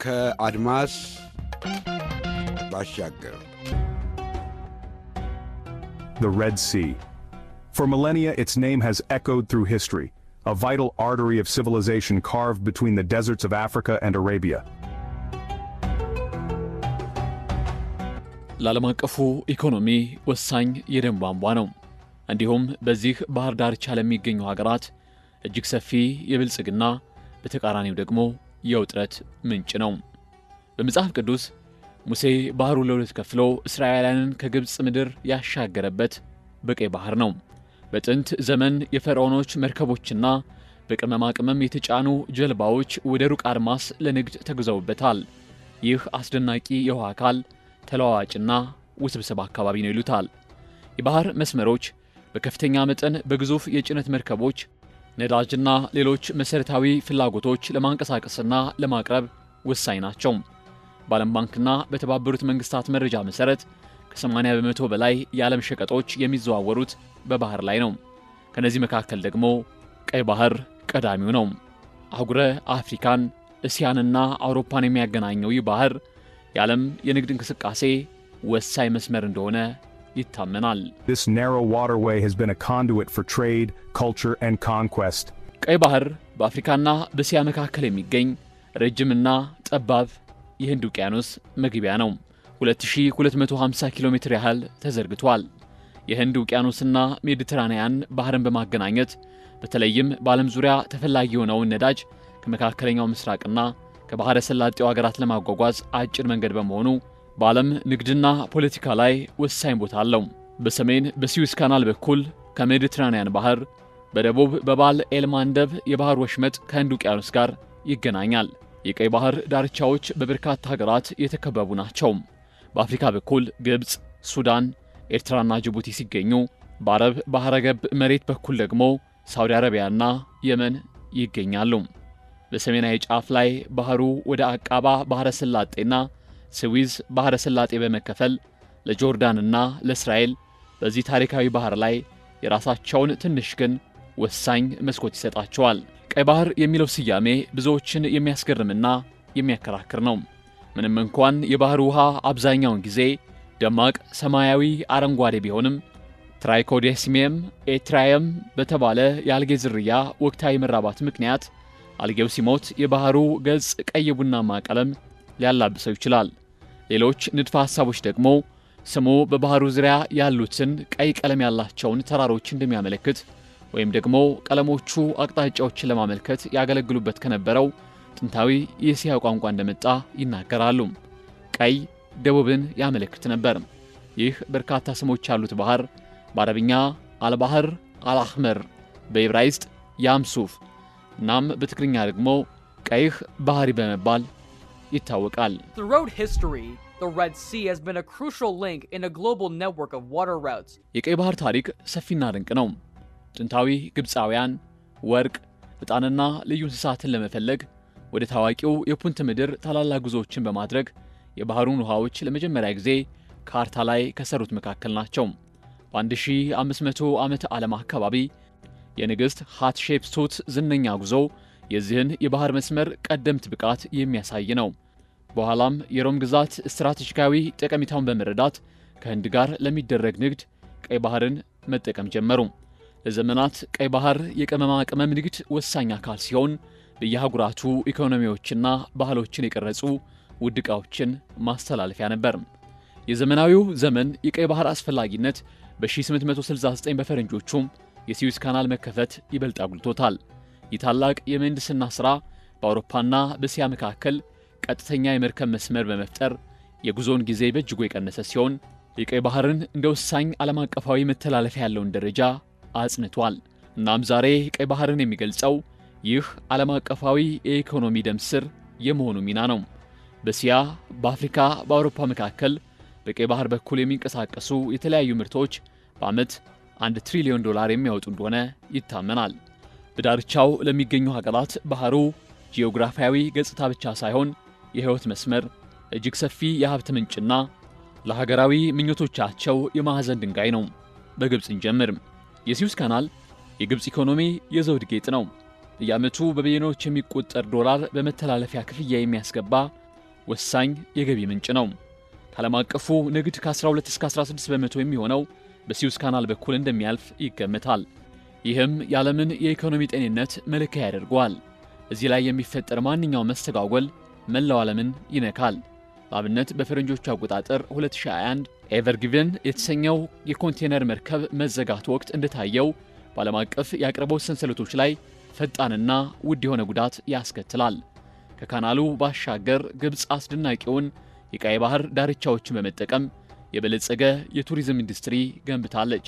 ከአድማስ ባሻገር The Red Sea. For millennia, its name has echoed through history, a vital artery of civilization carved between the deserts of Africa and Arabia. ለዓለም አቀፉ ኢኮኖሚ ወሳኝ የደም ቧንቧ ነው። እንዲሁም በዚህ ባህር ዳርቻ ለሚገኙ ሀገራት እጅግ ሰፊ የብልጽግና በተቃራኒው ደግሞ የውጥረት ምንጭ ነው። በመጽሐፍ ቅዱስ ሙሴ ባህሩን ለሁለት ከፍሎ እስራኤላውያንን ከግብጽ ምድር ያሻገረበት በቀይ ባህር ነው። በጥንት ዘመን የፈርዖኖች መርከቦችና በቅመማ ቅመም የተጫኑ ጀልባዎች ወደ ሩቅ አድማስ ለንግድ ተጉዘውበታል። ይህ አስደናቂ የውሃ አካል ተለዋዋጭና ውስብስብ አካባቢ ነው ይሉታል። የባህር መስመሮች በከፍተኛ መጠን በግዙፍ የጭነት መርከቦች ነዳጅና ሌሎች መሰረታዊ ፍላጎቶች ለማንቀሳቀስና ለማቅረብ ወሳኝ ናቸው። በዓለም ባንክና በተባበሩት መንግስታት መረጃ መሰረት ከ80 በመቶ በላይ የዓለም ሸቀጦች የሚዘዋወሩት በባህር ላይ ነው። ከነዚህ መካከል ደግሞ ቀይ ባህር ቀዳሚው ነው። አህጉረ አፍሪካን፣ እስያንና አውሮፓን የሚያገናኘው ይህ ባህር የዓለም የንግድ እንቅስቃሴ ወሳኝ መስመር እንደሆነ ይታመናል። This narrow waterway has been a conduit for trade, culture, and conquest. ቀይ ባህር በአፍሪካና በእስያ መካከል የሚገኝ ረጅምና ጠባብ የህንድ ውቅያኖስ መግቢያ ነው። 2250 ኪሎ ሜትር ያህል ተዘርግቷል። የህንድ ውቅያኖስና ሜዲትራኒያን ባህርን በማገናኘት በተለይም በዓለም ዙሪያ ተፈላጊ የሆነውን ነዳጅ ከመካከለኛው ምስራቅና ከባህረ ሰላጤው ሀገራት ለማጓጓዝ አጭር መንገድ በመሆኑ በዓለም ንግድና ፖለቲካ ላይ ወሳኝ ቦታ አለው። በሰሜን በስዊዝ ካናል በኩል ከሜዲትራኒያን ባህር፣ በደቡብ በባብ ኤል-ማንደብ የባህር ወሽመጥ ከህንድ ውቅያኖስ ጋር ይገናኛል። የቀይ ባህር ዳርቻዎች በበርካታ ሀገራት የተከበቡ ናቸው። በአፍሪካ በኩል ግብጽ፣ ሱዳን፣ ኤርትራና ጅቡቲ ሲገኙ፣ በአረብ ባህረ ገብ መሬት በኩል ደግሞ ሳውዲ አረቢያና የመን ይገኛሉ። በሰሜናዊ ጫፍ ላይ ባህሩ ወደ አቃባ ባህረ ሰላጤና ስዊዝ ባህረ ሰላጤ በመከፈል ለጆርዳንና ለእስራኤል በዚህ ታሪካዊ ባህር ላይ የራሳቸውን ትንሽ ግን ወሳኝ መስኮት ይሰጣቸዋል። ቀይ ባህር የሚለው ስያሜ ብዙዎችን የሚያስገርምና የሚያከራክር ነው። ምንም እንኳን የባህር ውሃ አብዛኛውን ጊዜ ደማቅ ሰማያዊ አረንጓዴ ቢሆንም ትራይኮዴሲሚየም ኤትራየም በተባለ የአልጌ ዝርያ ወቅታዊ መራባት ምክንያት አልጌው ሲሞት የባህሩ ገጽ ቀይ ቡናማ ቀለም ሊያላብሰው ይችላል። ሌሎች ንድፈ ሐሳቦች ደግሞ ስሙ በባህሩ ዙሪያ ያሉትን ቀይ ቀለም ያላቸውን ተራሮች እንደሚያመለክት ወይም ደግሞ ቀለሞቹ አቅጣጫዎችን ለማመልከት ያገለግሉበት ከነበረው ጥንታዊ የእስያ ቋንቋ እንደመጣ ይናገራሉ። ቀይ ደቡብን ያመለክት ነበር። ይህ በርካታ ስሞች ያሉት ባህር በአረብኛ አልባህር አልአህመር፣ በዕብራይስጥ ያምሱፍ እናም በትግርኛ ደግሞ ቀይህ ባህሪ በመባል ይታወቃል። Throughout history, the Red Sea has been a crucial link in a global network of water routes. የቀይ ባህር ታሪክ ሰፊና ድንቅ ነው። ጥንታዊ ግብፃውያን ወርቅ፣ ዕጣንና ልዩ እንስሳትን ለመፈለግ ወደ ታዋቂው የፑንት ምድር ታላላቅ ጉዞዎችን በማድረግ የባህሩን ውሃዎች ለመጀመሪያ ጊዜ ካርታ ላይ ከሰሩት መካከል ናቸው። በ1500 ዓመተ ዓለም አካባቢ የንግሥት ሃትሼፕሱት ዝነኛ ጉዞ የዚህን የባህር መስመር ቀደምት ብቃት የሚያሳይ ነው። በኋላም የሮም ግዛት ስትራቴጂካዊ ጠቀሜታውን በመረዳት ከህንድ ጋር ለሚደረግ ንግድ ቀይ ባህርን መጠቀም ጀመሩ። ለዘመናት ቀይ ባህር የቅመማ ቅመም ንግድ ወሳኝ አካል ሲሆን በየአህጉራቱ ኢኮኖሚዎችና ባህሎችን የቀረጹ ውድ ዕቃዎችን ማስተላለፊያ ነበር። የዘመናዊው ዘመን የቀይ ባህር አስፈላጊነት በ1869 በፈረንጆቹ የስዊዝ ካናል መከፈት ይበልጥ አጉልቶታል። ይህ ታላቅ የምህንድስና ሥራ በአውሮፓና በእስያ መካከል ቀጥተኛ የመርከብ መስመር በመፍጠር የጉዞን ጊዜ በእጅጉ የቀነሰ ሲሆን የቀይ ባህርን እንደ ወሳኝ ዓለም አቀፋዊ መተላለፊያ ያለውን ደረጃ አጽንቷል። እናም ዛሬ ቀይ ባህርን የሚገልጸው ይህ ዓለም አቀፋዊ የኢኮኖሚ ደም ስር የመሆኑ ሚና ነው። በእስያ፣ በአፍሪካ፣ በአውሮፓ መካከል በቀይ ባህር በኩል የሚንቀሳቀሱ የተለያዩ ምርቶች በዓመት $1 ትሪሊዮን የሚያወጡ እንደሆነ ይታመናል። በዳርቻው ለሚገኙ ሀገራት ባህሩ ጂኦግራፊያዊ ገጽታ ብቻ ሳይሆን የሕይወት መስመር፣ እጅግ ሰፊ የሀብት ምንጭና ለሀገራዊ ምኞቶቻቸው የማዕዘን ድንጋይ ነው። በግብፅ እንጀምር። የስዊዝ ካናል የግብፅ ኢኮኖሚ የዘውድ ጌጥ ነው። በየዓመቱ በቢሊዮኖች የሚቆጠር ዶላር በመተላለፊያ ክፍያ የሚያስገባ ወሳኝ የገቢ ምንጭ ነው። ከዓለም አቀፉ ንግድ ከ12 እስከ 16 በመቶ የሚሆነው በሲዩዝ ካናል በኩል እንደሚያልፍ ይገመታል። ይህም የዓለምን የኢኮኖሚ ጤንነት መለኪያ ያደርገዋል። እዚህ ላይ የሚፈጠር ማንኛውም መስተጓጎል መላው ዓለምን ይነካል። ለአብነት በፈረንጆቹ አቆጣጠር 2021 ኤቨር ጊቨን የተሰኘው የኮንቴነር መርከብ መዘጋት ወቅት እንደታየው በዓለም አቀፍ የአቅርቦት ሰንሰለቶች ላይ ፈጣንና ውድ የሆነ ጉዳት ያስከትላል። ከካናሉ ባሻገር ግብፅ አስደናቂውን የቀይ ባህር ዳርቻዎችን በመጠቀም የበለጸገ የቱሪዝም ኢንዱስትሪ ገንብታለች።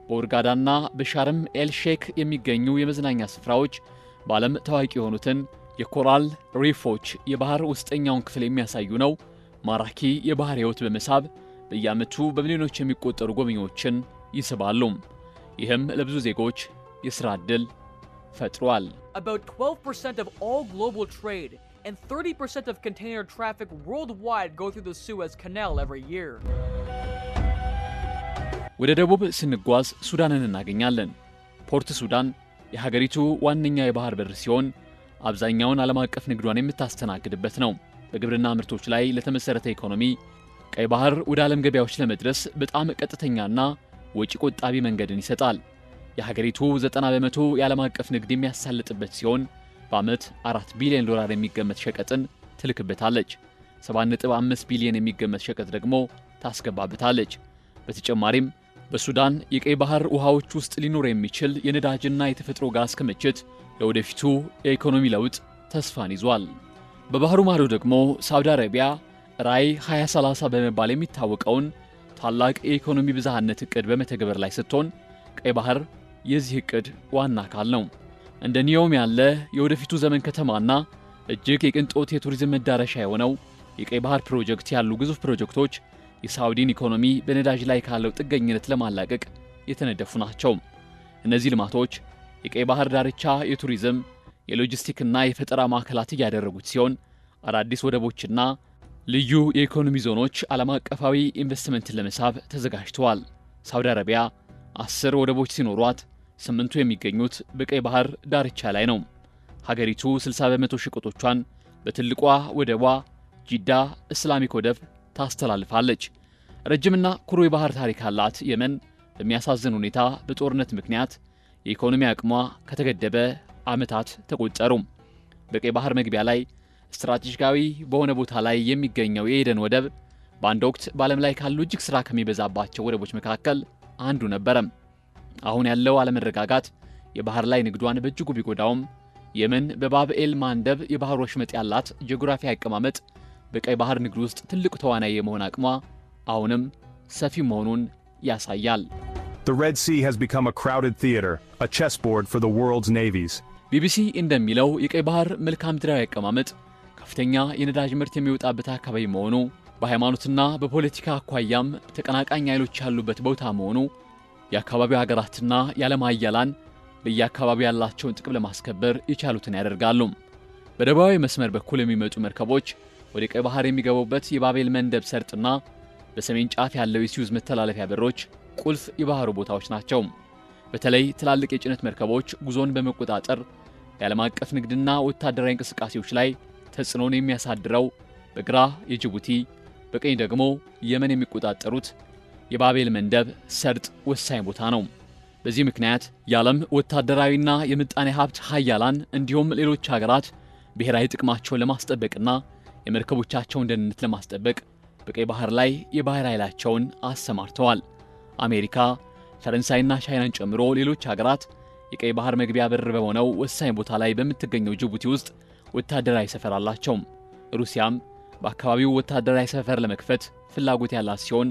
በኡርጋዳና በሻርም ኤል ሼክ የሚገኙ የመዝናኛ ስፍራዎች በዓለም ታዋቂ የሆኑትን የኮራል ሪፎች የባህር ውስጠኛውን ክፍል የሚያሳዩ ነው። ማራኪ የባህር ሕይወት በመሳብ በየዓመቱ በሚሊዮኖች የሚቆጠሩ ጎብኚዎችን ይስባሉ። ይህም ለብዙ ዜጎች የሥራ ዕድል ፈጥሯል። About 12% of all global trade and 30% of container traffic worldwide go through the Suez Canal every year. ወደ ደቡብ ስንጓዝ ሱዳንን እናገኛለን። ፖርት ሱዳን የሀገሪቱ ዋነኛ የባህር በር ሲሆን አብዛኛውን ዓለም አቀፍ ንግዷን የምታስተናግድበት ነው። በግብርና ምርቶች ላይ ለተመሰረተ ኢኮኖሚ ቀይ ባህር ወደ ዓለም ገበያዎች ለመድረስ በጣም ቀጥተኛና ወጪ ቆጣቢ መንገድን ይሰጣል። የሀገሪቱ 90 በመቶ የዓለም አቀፍ ንግድ የሚያሳልጥበት ሲሆን በዓመት $4 ቢሊዮን የሚገመት ሸቀጥን ትልክበታለች። 7.5 ቢሊዮን የሚገመት ሸቀጥ ደግሞ ታስገባበታለች። በተጨማሪም በሱዳን የቀይ ባህር ውሃዎች ውስጥ ሊኖር የሚችል የነዳጅና የተፈጥሮ ጋዝ ክምችት ለወደፊቱ የኢኮኖሚ ለውጥ ተስፋን ይዟል። በባህሩ ማዶ ደግሞ ሳውዲ አረቢያ ራዕይ 2030 በመባል የሚታወቀውን ታላቅ የኢኮኖሚ ብዝሃነት ዕቅድ በመተግበር ላይ ስትሆን ቀይ ባህር የዚህ ዕቅድ ዋና አካል ነው። እንደ ኒዮም ያለ የወደፊቱ ዘመን ከተማና እጅግ የቅንጦት የቱሪዝም መዳረሻ የሆነው የቀይ ባህር ፕሮጀክት ያሉ ግዙፍ ፕሮጀክቶች የሳውዲን ኢኮኖሚ በነዳጅ ላይ ካለው ጥገኝነት ለማላቀቅ የተነደፉ ናቸው። እነዚህ ልማቶች የቀይ ባህር ዳርቻ የቱሪዝም የሎጂስቲክና የፈጠራ ማዕከላት እያደረጉት ሲሆን አዳዲስ ወደቦችና ልዩ የኢኮኖሚ ዞኖች ዓለም አቀፋዊ ኢንቨስትመንትን ለመሳብ ተዘጋጅተዋል። ሳውዲ አረቢያ 10 ወደቦች ሲኖሯት 8ቱ የሚገኙት በቀይ ባህር ዳርቻ ላይ ነው። ሀገሪቱ 60 በመቶ ሸቀጦቿን በትልቋ ወደቧ ጂዳ እስላሚክ ወደብ ታስተላልፋለች። ረጅምና ኩሩ የባህር ታሪክ ያላት የመን በሚያሳዝን ሁኔታ በጦርነት ምክንያት የኢኮኖሚ አቅሟ ከተገደበ ዓመታት ተቆጠሩ። በቀይ ባህር መግቢያ ላይ ስትራቴጂካዊ በሆነ ቦታ ላይ የሚገኘው የኤደን ወደብ በአንድ ወቅት በዓለም ላይ ካሉ እጅግ ሥራ ከሚበዛባቸው ወደቦች መካከል አንዱ ነበረ። አሁን ያለው አለመረጋጋት የባህር ላይ ንግዷን በእጅጉ ቢጎዳውም የመን በባብኤል ማንደብ የባህር ወሽመጥ ያላት ጂኦግራፊ አቀማመጥ በቀይ ባህር ንግድ ውስጥ ትልቅ ተዋናይ የመሆን አቅሟ አሁንም ሰፊ መሆኑን ያሳያል። The Red Sea has become a crowded theater, a chessboard for the world's navies. ቢቢሲ እንደሚለው የቀይ ባህር መልክዓ ምድራዊ አቀማመጥ ከፍተኛ የነዳጅ ምርት የሚወጣበት አካባቢ መሆኑ፣ በሃይማኖትና በፖለቲካ አኳያም ተቀናቃኝ ኃይሎች ያሉበት ቦታ መሆኑ የአካባቢው ሀገራትና የዓለም ኃያላን በየአካባቢው ያላቸውን ጥቅም ለማስከበር የቻሉትን ያደርጋሉ። በደቡባዊ መስመር በኩል የሚመጡ መርከቦች ወደ ቀይ ባህር የሚገቡበት የባቤል መንደብ ሰርጥና በሰሜን ጫፍ ያለው የሲዩዝ መተላለፊያ በሮች ቁልፍ የባህሩ ቦታዎች ናቸው። በተለይ ትላልቅ የጭነት መርከቦች ጉዞን በመቆጣጠር የዓለም አቀፍ ንግድና ወታደራዊ እንቅስቃሴዎች ላይ ተጽዕኖን የሚያሳድረው በግራ የጅቡቲ በቀኝ ደግሞ የመን የሚቆጣጠሩት የባቤል መንደብ ሰርጥ ወሳኝ ቦታ ነው። በዚህ ምክንያት የዓለም ወታደራዊና የምጣኔ ሀብት ኃያላን እንዲሁም ሌሎች ሀገራት ብሔራዊ ጥቅማቸውን ለማስጠበቅና የመርከቦቻቸውን ደህንነት ለማስጠበቅ በቀይ ባህር ላይ የባህር ኃይላቸውን አሰማርተዋል። አሜሪካ፣ ፈረንሳይና ቻይናን ጨምሮ ሌሎች ሀገራት የቀይ ባህር መግቢያ በር በሆነው ወሳኝ ቦታ ላይ በምትገኘው ጅቡቲ ውስጥ ወታደራዊ ሰፈር አላቸው። ሩሲያም በአካባቢው ወታደራዊ ሰፈር ለመክፈት ፍላጎት ያላት ሲሆን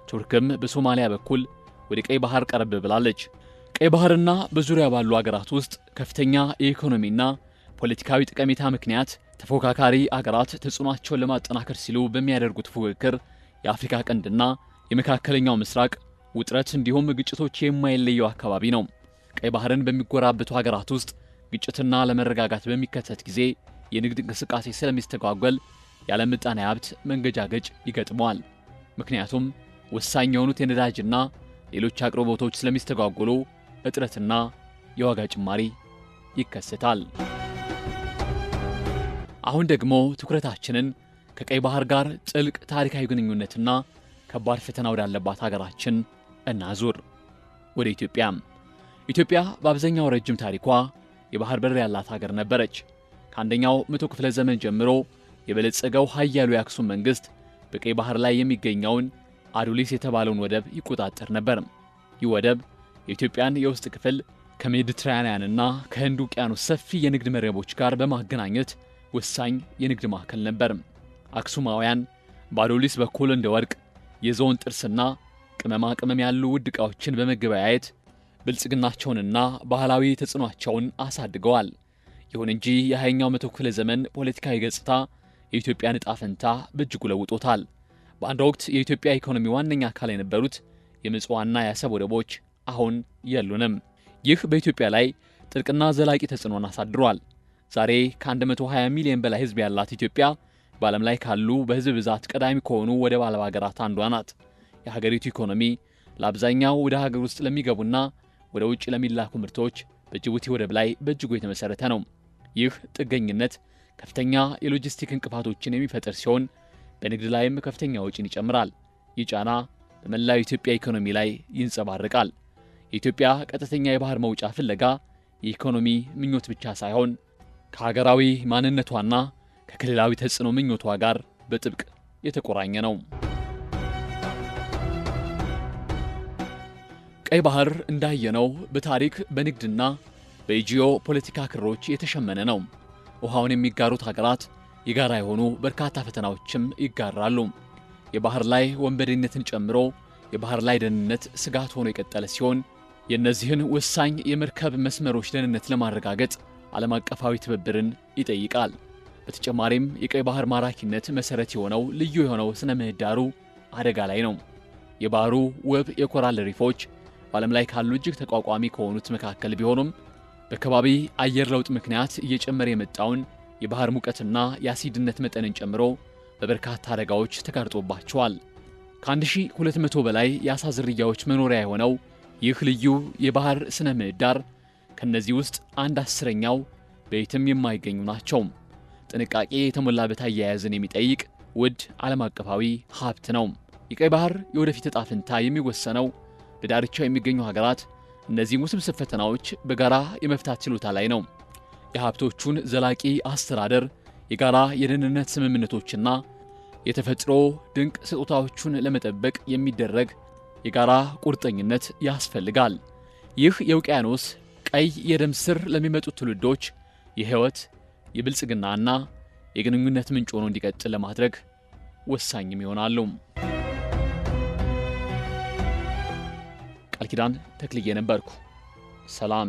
ቱርክም በሶማሊያ በኩል ወደ ቀይ ባህር ቀረብ ብላለች። ቀይ ባህርና በዙሪያ ባሉ ሀገራት ውስጥ ከፍተኛ የኢኮኖሚና ፖለቲካዊ ጠቀሜታ ምክንያት ተፎካካሪ አገራት ተጽዕኖአቸውን ለማጠናከር ሲሉ በሚያደርጉት ፉክክር የአፍሪካ ቀንድና የመካከለኛው ምስራቅ ውጥረት እንዲሁም ግጭቶች የማይለየው አካባቢ ነው። ቀይ ባህርን በሚጎራበቱ ሀገራት ውስጥ ግጭትና ለመረጋጋት በሚከሰት ጊዜ የንግድ እንቅስቃሴ ስለሚስተጓጎል የዓለም ምጣኔ ሀብት መንገጃገጭ ይገጥመዋል። ምክንያቱም ወሳኝ የሆኑት የነዳጅና ሌሎች አቅርቦቶች ስለሚስተጓጎሉ እጥረትና የዋጋ ጭማሪ ይከሰታል። አሁን ደግሞ ትኩረታችንን ከቀይ ባህር ጋር ጥልቅ ታሪካዊ ግንኙነትና ከባድ ፈተና ወዳለባት ሀገራችን እናዙር። ወደ ኢትዮጵያ በአብዛኛው ረጅም ታሪኳ የባህር በር ያላት ሀገር ነበረች። ከአንደኛው መቶ ክፍለ ዘመን ጀምሮ የበለጸገው ኃያሉ የአክሱም መንግስት በቀይ ባህር ላይ የሚገኘውን አዱሊስ የተባለውን ወደብ ይቆጣጠር ነበር። ይህ ወደብ የኢትዮጵያን የውስጥ ክፍል ከሜዲትራኒያንና ከህንድ ውቅያኖስ ሰፊ የንግድ መረቦች ጋር በማገናኘት ወሳኝ የንግድ ማዕከል ነበር። አክሱማውያን በአዱሊስ በኩል እንደ ወርቅ፣ የዝሆን ጥርስና ቅመማ ቅመም ያሉ ውድ ዕቃዎችን በመገበያየት ብልጽግናቸውንና ባህላዊ ተጽዕኖአቸውን አሳድገዋል። ይሁን እንጂ የ20ኛው መቶ ክፍለ ዘመን ፖለቲካዊ ገጽታ የኢትዮጵያን ዕጣ ፈንታ በእጅጉ ለውጦታል። በአንድ ወቅት የኢትዮጵያ ኢኮኖሚ ዋነኛ አካል የነበሩት የምጽዋና የአሰብ ወደቦች አሁን የሉንም። ይህ በኢትዮጵያ ላይ ጥልቅና ዘላቂ ተጽዕኖን አሳድሯል። ዛሬ ከ120 ሚሊዮን በላይ ህዝብ ያላት ኢትዮጵያ በዓለም ላይ ካሉ በህዝብ ብዛት ቀዳሚ ከሆኑ ወደብ አልባ ሀገራት አንዷ ናት። የሀገሪቱ ኢኮኖሚ ለአብዛኛው ወደ ሀገር ውስጥ ለሚገቡና ወደ ውጭ ለሚላኩ ምርቶች በጅቡቲ ወደብ ላይ በእጅጉ የተመሰረተ ነው። ይህ ጥገኝነት ከፍተኛ የሎጂስቲክ እንቅፋቶችን የሚፈጥር ሲሆን በንግድ ላይም ከፍተኛ ወጪን ይጨምራል። ይህ ጫና በመላው የኢትዮጵያ ኢኮኖሚ ላይ ይንጸባረቃል። የኢትዮጵያ ቀጥተኛ የባህር መውጫ ፍለጋ የኢኮኖሚ ምኞት ብቻ ሳይሆን ከሀገራዊ ማንነቷና ከክልላዊ ተጽዕኖ ምኞቷ ጋር በጥብቅ የተቆራኘ ነው። ቀይ ባህር እንዳየነው በታሪክ በንግድና በጂኦ ፖለቲካ ክሮች የተሸመነ ነው። ውሃውን የሚጋሩት ሀገራት የጋራ የሆኑ በርካታ ፈተናዎችም ይጋራሉ። የባህር ላይ ወንበዴነትን ጨምሮ የባህር ላይ ደህንነት ስጋት ሆኖ የቀጠለ ሲሆን የእነዚህን ወሳኝ የመርከብ መስመሮች ደህንነት ለማረጋገጥ ዓለም አቀፋዊ ትብብርን ይጠይቃል። በተጨማሪም የቀይ ባህር ማራኪነት መሰረት የሆነው ልዩ የሆነው ስነ ምህዳሩ አደጋ ላይ ነው። የባህሩ ውብ የኮራል ሪፎች በዓለም ላይ ካሉ እጅግ ተቋቋሚ ከሆኑት መካከል ቢሆኑም በከባቢ አየር ለውጥ ምክንያት እየጨመረ የመጣውን የባህር ሙቀትና የአሲድነት መጠንን ጨምሮ በበርካታ አደጋዎች ተጋርጦባቸዋል። ከ1200 በላይ የአሳ ዝርያዎች መኖሪያ የሆነው ይህ ልዩ የባህር ስነ ምህዳር ከነዚህ ውስጥ 1/10ኛው በየትም የማይገኙ ናቸው። ጥንቃቄ የተሞላበት አያያዝን የሚጠይቅ ውድ ዓለም አቀፋዊ ሀብት ነው። የቀይ ባህር የወደፊት ዕጣ ፈንታ የሚወሰነው በዳርቻው የሚገኙ ሀገራት እነዚህ ውስብስብ ፈተናዎች በጋራ የመፍታት ችሎታ ላይ ነው። የሀብቶቹን ዘላቂ አስተዳደር፣ የጋራ የደህንነት ስምምነቶችና የተፈጥሮ ድንቅ ስጦታዎቹን ለመጠበቅ የሚደረግ የጋራ ቁርጠኝነት ያስፈልጋል። ይህ የውቅያኖስ ቀይ የደም ስር ለሚመጡት ትውልዶች የህይወት የብልጽግናና የግንኙነት ምንጭ ሆኖ እንዲቀጥል ለማድረግ ወሳኝም ይሆናሉ። ቃል ኪዳን ተክልዬ ነበርኩ። ሰላም።